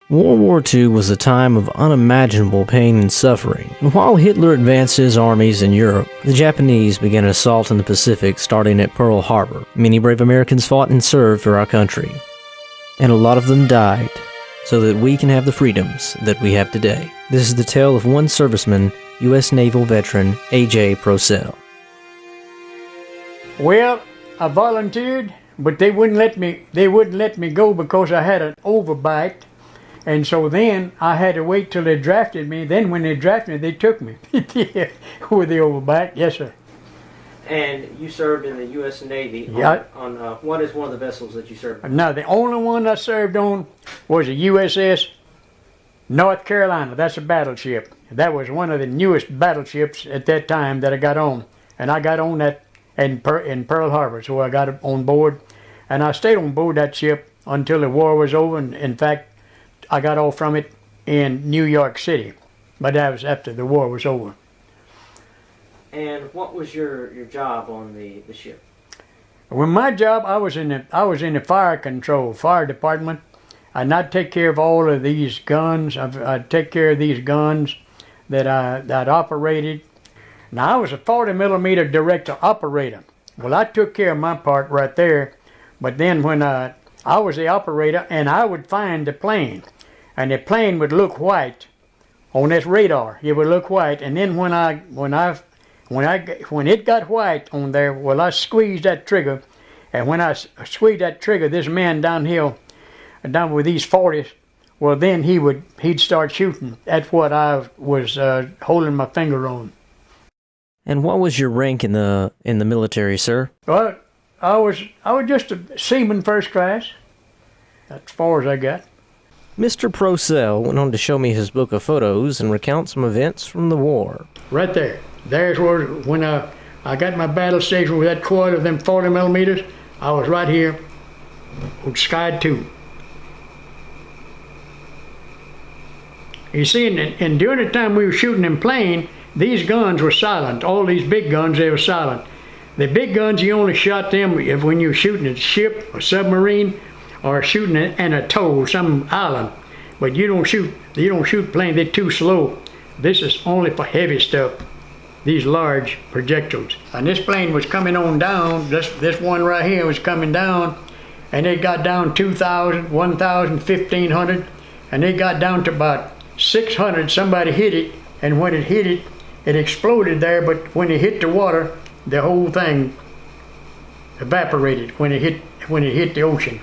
World War II was a time of unimaginable pain and suffering. And while Hitler advanced his armies in Europe, the Japanese began an assault in the Pacific starting at Pearl Harbor. Many brave Americans fought and served for our country. And a lot of them died, so that we can have the freedoms that we have today. This is the tale of one serviceman, U.S. Naval Veteran A.J. Procell. Well, I volunteered, but they wouldn't let me go because I had an overbite. And so then I had to wait till they drafted me. Then when they drafted me, they took me with the overbite. Yes, sir. And you served in the U.S. Navy on what is one of the vessels that you served on? No, the only one I served on was a USS North Carolina. That's a battleship. That was one of the newest battleships at that time that I got on. And I got on that in Pearl Harbor, so I got on board. And I stayed on board that ship until the war was over. And in fact, I got off from it in New York City, but that was after the war was over. And what was your job on the ship? Well, my job, I was in the fire department, and I'd take care of all of these guns. I'd take care of these guns that I'd operated. Now I was a 40mm director operator. Well, I took care of my part right there, but then when I was the operator, and I would find the plane. And the plane would look white on this radar. It would look white, and then when it got white on there, well, I squeezed that trigger, and when I squeezed that trigger, this man down with these 40s, well, then he'd start shooting. That's what I was holding my finger on. And what was your rank in the military, sir? Well, I was just a seaman first class. That's as far as I got. Mr. Procell went on to show me his book of photos and recount some events from the war. Right there. There's where, when I got my battle station with that quad of them 40mm, I was right here on Sky 2. You see, and during the time we were shooting them plane, these guns were silent. All these big guns, they were silent. The big guns, you only shot them when you were shooting a ship, a submarine, or shooting an atoll, some island. But you don't shoot planes, they're too slow. This is only for heavy stuff, these large projectiles. And this plane was coming on down, this one right here was coming down, and it got down 2,000, 1,000, 1,500, and they got down to about 600. Somebody hit it, and when it hit it, it exploded there, but when it hit the water, the whole thing evaporated when it hit the ocean.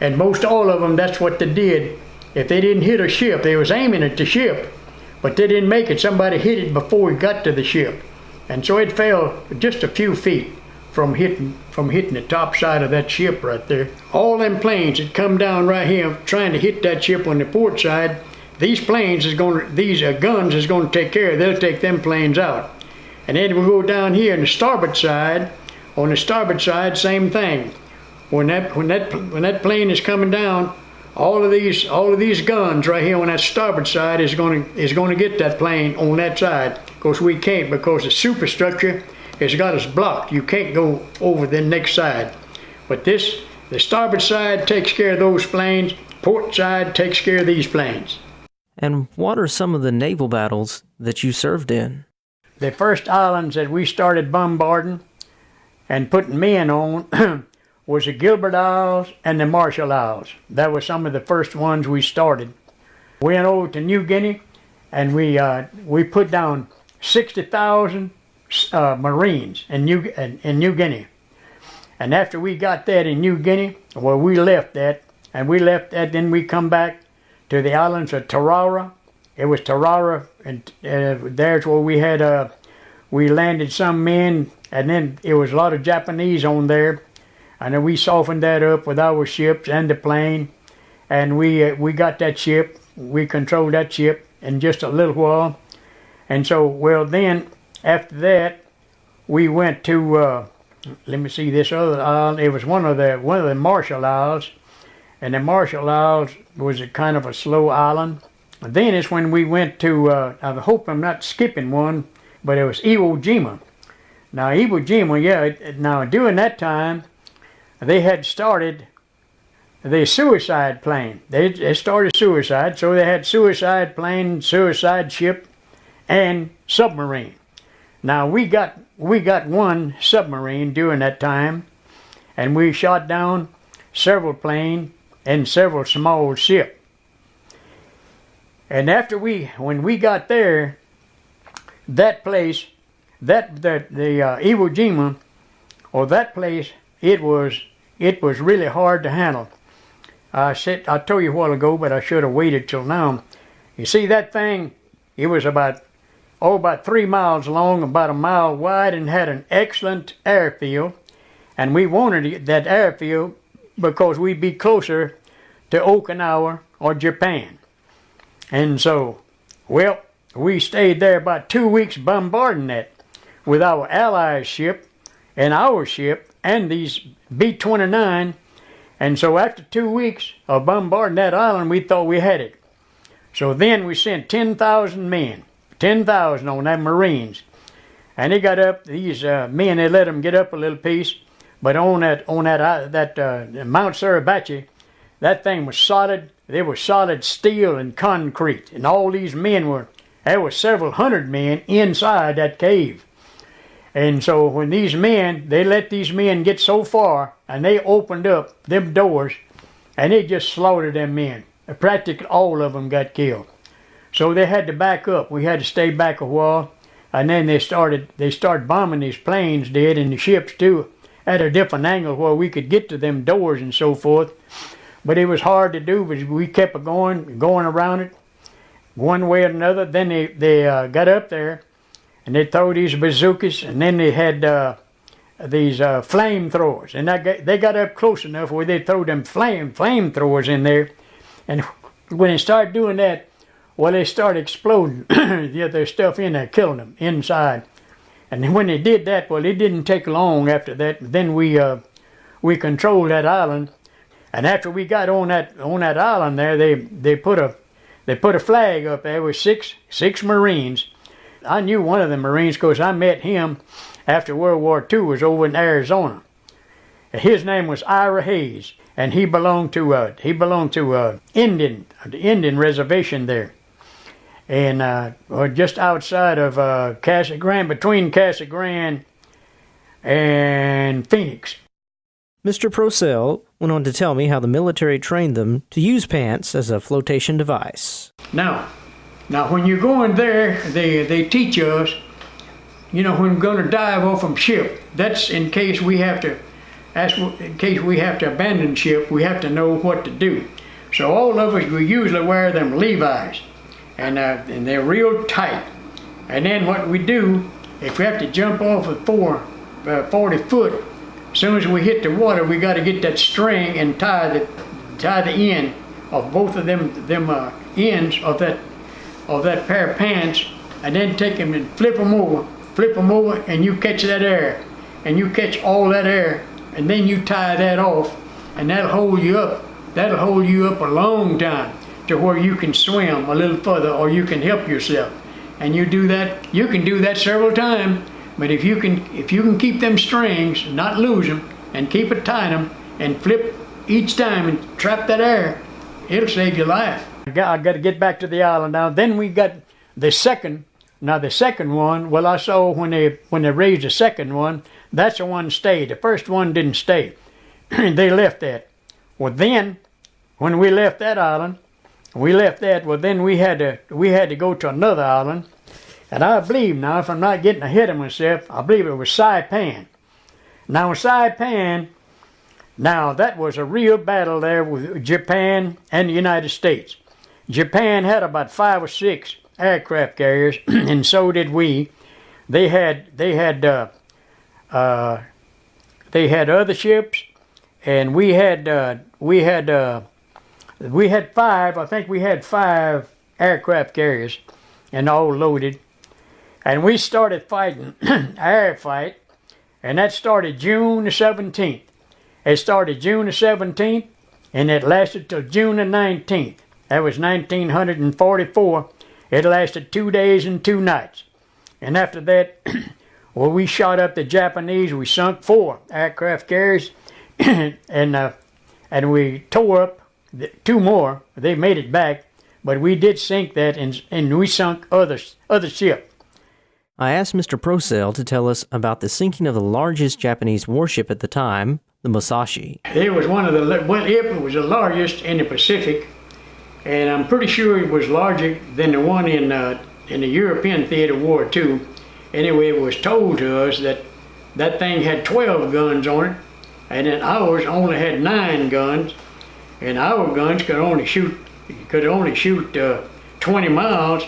And most all of them, that's what they did. If they didn't hit a ship, they was aiming at the ship, but they didn't make it. Somebody hit it before it got to the ship. And so it fell just a few feet from hitting the top side of that ship right there. All them planes that come down right here trying to hit that ship on the port side, these guns is going to take care of. They'll take them planes out. And then we go down here on the starboard side. On the starboard side, same thing. When that plane is coming down, all of these guns right here on that starboard side is going to get that plane on that side. Of course, we can't because the superstructure has got us blocked. You can't go over the next side. But the starboard side takes care of those planes. Port side takes care of these planes. And what are some of the naval battles that you served in? The first islands that we started bombarding and putting men on was the Gilbert Isles and the Marshall Isles. That was some of the first ones we started. We went over to New Guinea, and we put down 60,000 Marines in New Guinea. And after we got that in New Guinea, well, we left that, then we come back to the islands of Tarara. It was Tarara, and there's where we landed some men, and then it was a lot of Japanese on there. And then we softened that up with our ships and the plane, and we got that ship. We controlled that ship in just a little while. And so, well, then after that, we went to let me see, this other island. It was one of the Marshall Isles, and the Marshall Isles was a kind of a slow island. And then it's when we went to I hope I'm not skipping one, but it was Iwo Jima. Now Iwo Jima, yeah. Now during that time, they had started the suicide plane. They started suicide, so they had suicide plane, suicide ship, and submarine. Now we got one submarine during that time, and we shot down several planes and several small ships. And when we got there, that place, the Iwo Jima, or that place, it was really hard to handle. I told you a while ago, but I should have waited till now. You see that thing, it was about 3 miles long, about a mile wide, and had an excellent airfield. And we wanted that airfield because we'd be closer to Okinawa or Japan. And so, well, we stayed there about 2 weeks bombarding that with our Allies ship and our ship and these B-29. And so after 2 weeks of bombarding that island, we thought we had it. So then we sent 10,000 men, 10,000 on that Marines. And they got up, these men, they let them get up a little piece. But on that Mount Suribachi, that thing was solid. There was solid steel and concrete. And all these men there were several hundred men inside that cave. And so when they let these men get so far, and they opened up them doors, and they just slaughtered them men. Practically all of them got killed. So they had to back up. We had to stay back a while, and then they started bombing these planes, and the ships too, at a different angle where we could get to them doors and so forth. But it was hard to do, but we kept going around it, one way or another. Then they got up there, and they throw these bazookas, and then they had these flamethrowers. And they got up close enough where they throw them flamethrowers in there. And when they started doing that, well, they started exploding their stuff in there, killing them inside. And when they did that, well, it didn't take long after that. Then we controlled that island. And after we got on that island there, they put a flag up there with six Marines. I knew one of the Marines because I met him after World War II. Was over in Arizona. His name was Ira Hayes, and he belonged to the Indian reservation there, and just outside of Casa Grande, between Casa Grande and Phoenix. Mr. Procell went on to tell me how the military trained them to use pants as a flotation device. Now when you go in there, they teach us, when we're going to dive off from ship. That's in case we have to abandon ship. We have to know what to do. So all of us, we usually wear them Levi's, and they're real tight. And then what we do, if we have to jump off of 40 foot, as soon as we hit the water, we got to get that string and tie the end of both of them ends of that pair of pants, and then take them and flip them over, and you catch that air, and you catch all that air, and then you tie that off, and that'll hold you up. That'll hold you up a long time to where you can swim a little further, or you can help yourself. And you do that. You can do that several times. But if you can keep them strings, not lose them, and keep it tight them, and flip each time and trap that air, it'll save your life. I got to get back to the island now. Then we got the second. Now the second one, well, I saw when they raised the second one, that's the one stayed. The first one didn't stay. They left that. Well, then when we left that island, well, then we had to go to another island. And I believe now, if I'm not getting ahead of myself, I believe it was Saipan. Now Saipan, now that was a real battle there with Japan and the United States. Japan had about 5 or 6 aircraft carriers, and so did we. They had other ships, and we had 5. I think we had 5 aircraft carriers, and all loaded. And we started fighting air fight, and that started June the 17th. It started June the 17th, and it lasted till June the 19th. That was 1944. It lasted 2 days and 2 nights. And after that, well, we shot up the Japanese. We sunk 4 aircraft carriers, and and we tore up two more. They made it back, but we did sink that, and we sunk other ship. I asked Mr. Procell to tell us about the sinking of the largest Japanese warship at the time, the Musashi. It was one of the, well, it was the largest in the Pacific, and I'm pretty sure it was larger than the one in the European theater of war too. Anyway, it was told to us that that thing had 12 guns on it, and then ours only had 9 guns, and our guns could only shoot 20 miles,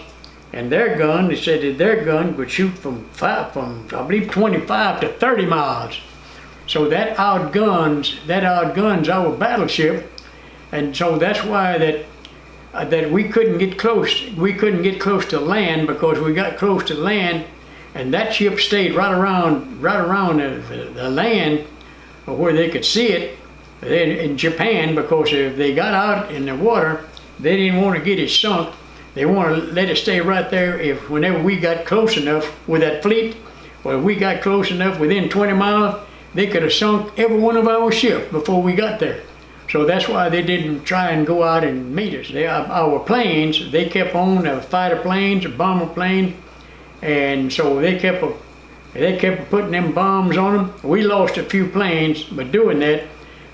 and their gun, they said that their gun could shoot from I believe 25 to 30 miles. So that outguns our battleship, and so that's why that we couldn't get close. We couldn't get close to land, because we got close to land, and that ship stayed right around the land where they could see it in Japan, because if they got out in the water, they didn't want to get it sunk. They want to let it stay right there. Whenever we got close enough with that fleet, or we got close enough within 20 miles, they could have sunk every one of our ships before we got there. So that's why they didn't try and go out and meet us. Our planes, they kept on, fighter planes, bomber planes, and so they kept putting them bombs on them. We lost a few planes by doing that,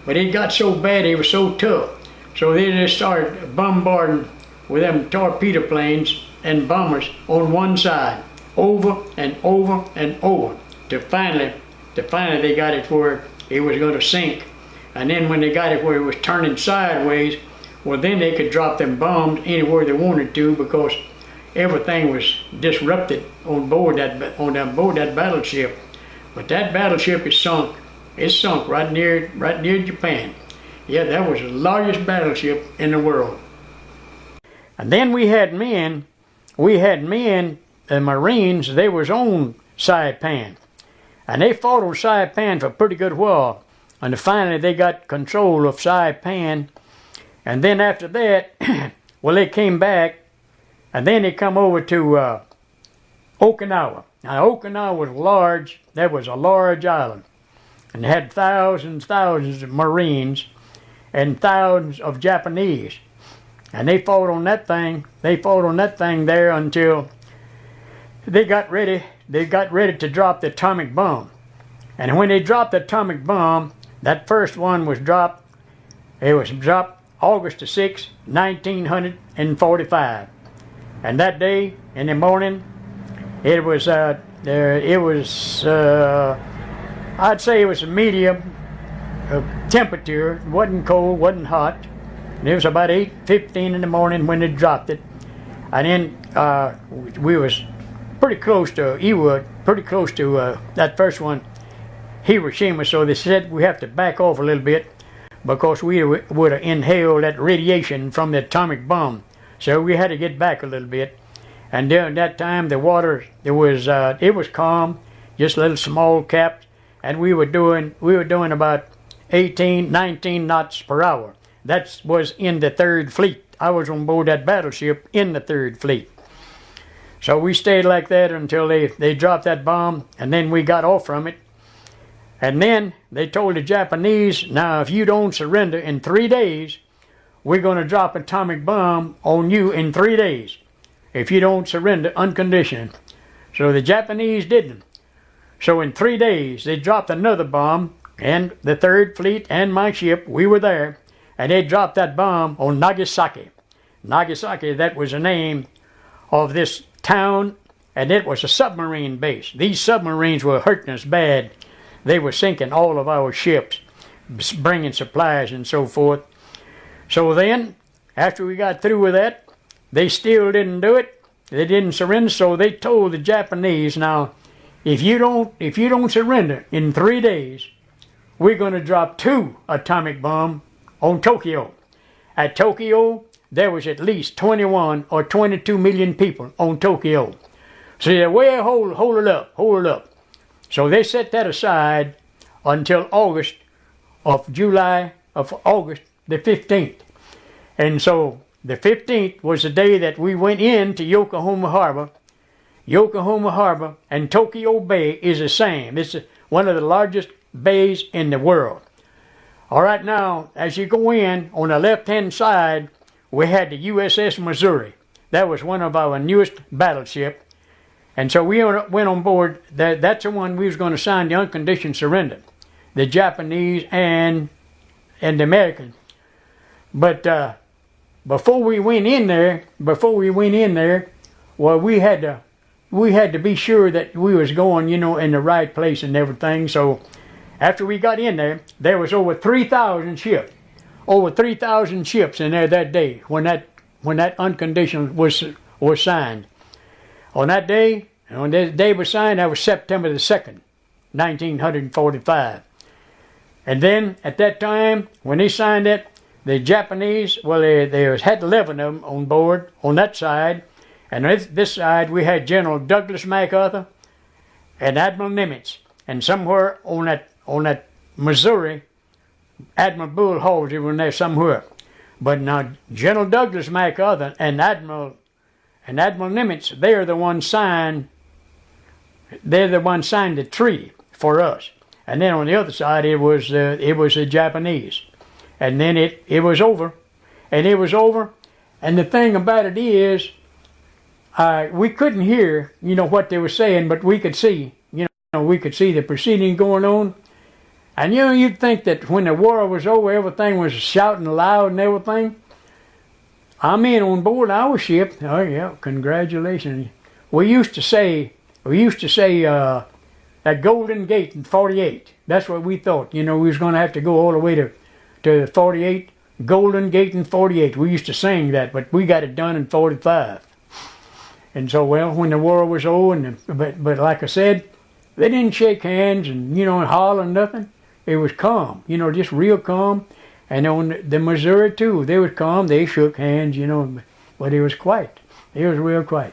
but it got so bad, they were so tough. So they just started bombarding with them torpedo planes and bombers on one side, over and over and over, to finally they got it where it was going to sink. And then when they got it where it was turning sideways, well, then they could drop them bombs anywhere they wanted to, because everything was disrupted on board that battleship. But that battleship is sunk. It's sunk right near Japan. Yeah, that was the largest battleship in the world. And then we had men, the Marines, they was on Saipan. And they fought on Saipan for a pretty good while. And finally they got control of Saipan. And then after that, well, they came back, and then they come over to Okinawa. Now Okinawa was large. That was a large island. And they had thousands of Marines and thousands of Japanese. And they fought on that thing. They fought on that thing there until they got ready. They got ready to drop the atomic bomb. And when they dropped the atomic bomb, that first one was dropped. It was dropped August the 6th, 1945. And that day in the morning, it was I'd say it was a medium temperature. It wasn't cold, wasn't hot. And it was about 8:15 in the morning when they dropped it. And then we was pretty close to that first one, Hiroshima. So they said we have to back off a little bit, because we would have inhaled that radiation from the atomic bomb. So we had to get back a little bit. And during that time, the water, it was calm, just little small caps, and we were doing about 18, 19 knots per hour. That was in the 3rd Fleet. I was on board that battleship in the 3rd Fleet. So we stayed like that until they dropped that bomb, and then we got off from it. And then they told the Japanese, now if you don't surrender in 3 days, we're going to drop an atomic bomb on you in 3 days, if you don't surrender unconditionally. So the Japanese didn't. So in 3 days, they dropped another bomb, and the 3rd Fleet and my ship, we were there, and they dropped that bomb on Nagasaki. Nagasaki, that was the name of this town, and it was a submarine base. These submarines were hurting us bad. They were sinking all of our ships, bringing supplies and so forth. So then, after we got through with that, they still didn't do it. They didn't surrender, so they told the Japanese, now, if you don't surrender in 3 days, we're going to drop 2 atomic bombs on Tokyo. At Tokyo, there was at least 21 or 22 million people on Tokyo. So they said, well, hold it up. So they set that aside until August the 15th. And so the 15th was the day that we went into Yokohama Harbor. Yokohama Harbor and Tokyo Bay is the same. It's one of the largest bays in the world. All right, now, as you go in, on the left-hand side, we had the USS Missouri. That was one of our newest battleship. And so we went on board. That's the one we was going to sign the unconditioned surrender. The Japanese and the American. But before we went in there, well, we had to be sure that we was going, in the right place and everything. So after we got in there was over 3,000 ships. Over 3,000 ships in there that day when that unconditional was signed. On that day, when the day was signed, that was September the 2nd, 1945. And then at that time, when they signed it, the Japanese, well, there had 11 of them on board on that side. And this side, we had General Douglas MacArthur and Admiral Nimitz. And somewhere on that Missouri, Admiral Bull Halsey was there somewhere. But now General Douglas MacArthur and Admiral Nimitz, they're the ones signed the treaty for us. And then on the other side, it was the Japanese. And then it was over. And it was over. And the thing about it is, we couldn't hear, what they were saying, but we could see, we could see the proceeding going on. And you'd think that when the war was over, everything was shouting loud and everything. I'm in on board our ship. Oh yeah, congratulations. We used to say that Golden Gate in 48. That's what we thought. We was going to have to go all the way to 48. Golden Gate in 48. We used to sing that, but we got it done in 45. And so, well, when the war was over, but like I said, they didn't shake hands and holler and nothing. It was calm, just real calm. And on the Missouri too, they was calm. They shook hands, but it was quiet. It was real quiet.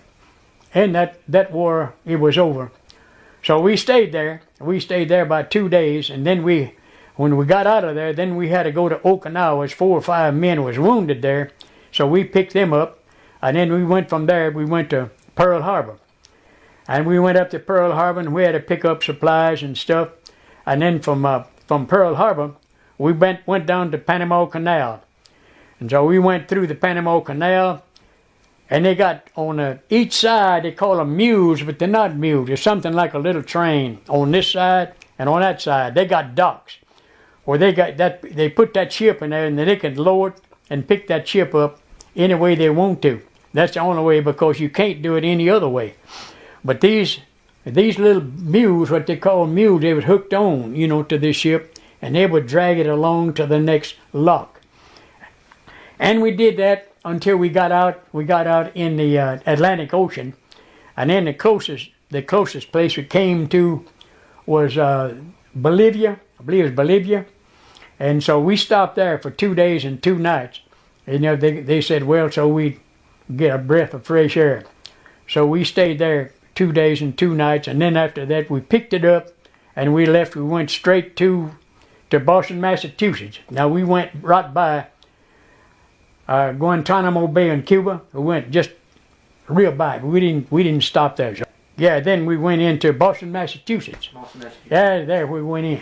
And that war, it was over. So we stayed there. We stayed there about 2 days, and then when we got out of there, then we had to go to Okinawa. As 4 or 5 men was wounded there, so we picked them up, and then we went from there. We went to Pearl Harbor, and we went up to Pearl Harbor, and we had to pick up supplies and stuff. And then from Pearl Harbor, we went down to Panama Canal, and so we went through the Panama Canal. And they got on each side, they call them mules, but they're not mules. It's something like a little train on this side and on that side. They got docks where they put that ship in there, and then they can lower it and pick that ship up any way they want to. That's the only way, because you can't do it any other way. But these little mules, what they call mules, they was hooked on, to this ship, and they would drag it along to the next lock. And we did that until we got out. We got out in the Atlantic Ocean, and then the closest place we came to was Bolivia. I believe it was Bolivia. And so we stopped there for 2 days and 2 nights. And they said, well, so we get a breath of fresh air. So we stayed there 2 days and 2 nights, and then after that we picked it up and we left. We went straight to Boston, Massachusetts. Now we went right by Guantanamo Bay in Cuba. We went just real by. We didn't stop there. So, yeah, then we went into Boston, Massachusetts. Yeah, there we went in.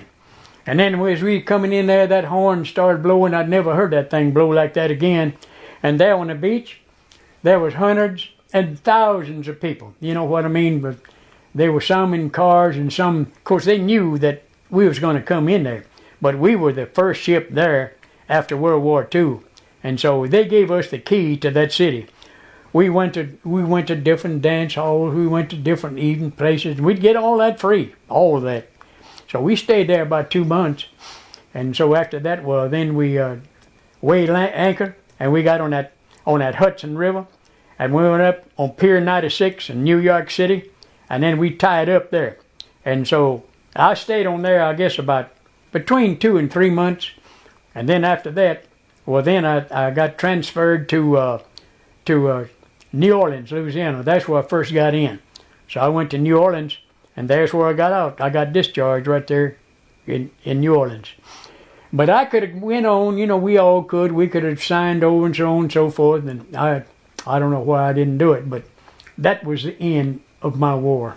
And then as we coming in there, that horn started blowing. I'd never heard that thing blow like that again. And there on the beach, there was hundreds and thousands of people. You know what I mean? But there were some in cars and some, of course, they knew that we was going to come in there. But we were the first ship there after World War II. And so they gave us the key to that city. We went to different dance halls. We went to different eating places. We'd get all that free, all of that. So we stayed there about 2 months. And so after that, well, then we weighed anchor, and we got on that Hudson River, and we went up on Pier 96 in New York City, and then we tied up there. And so I stayed on there, I guess, about between 2 and 3 months. And then after that, well, then I got transferred to New Orleans, Louisiana. That's where I first got in. So I went to New Orleans, and there's where I got out. I got discharged right there in New Orleans. But I could have went on, we all could. We could have signed over and so on and so forth. And I don't know why I didn't do it, but that was the end of my war.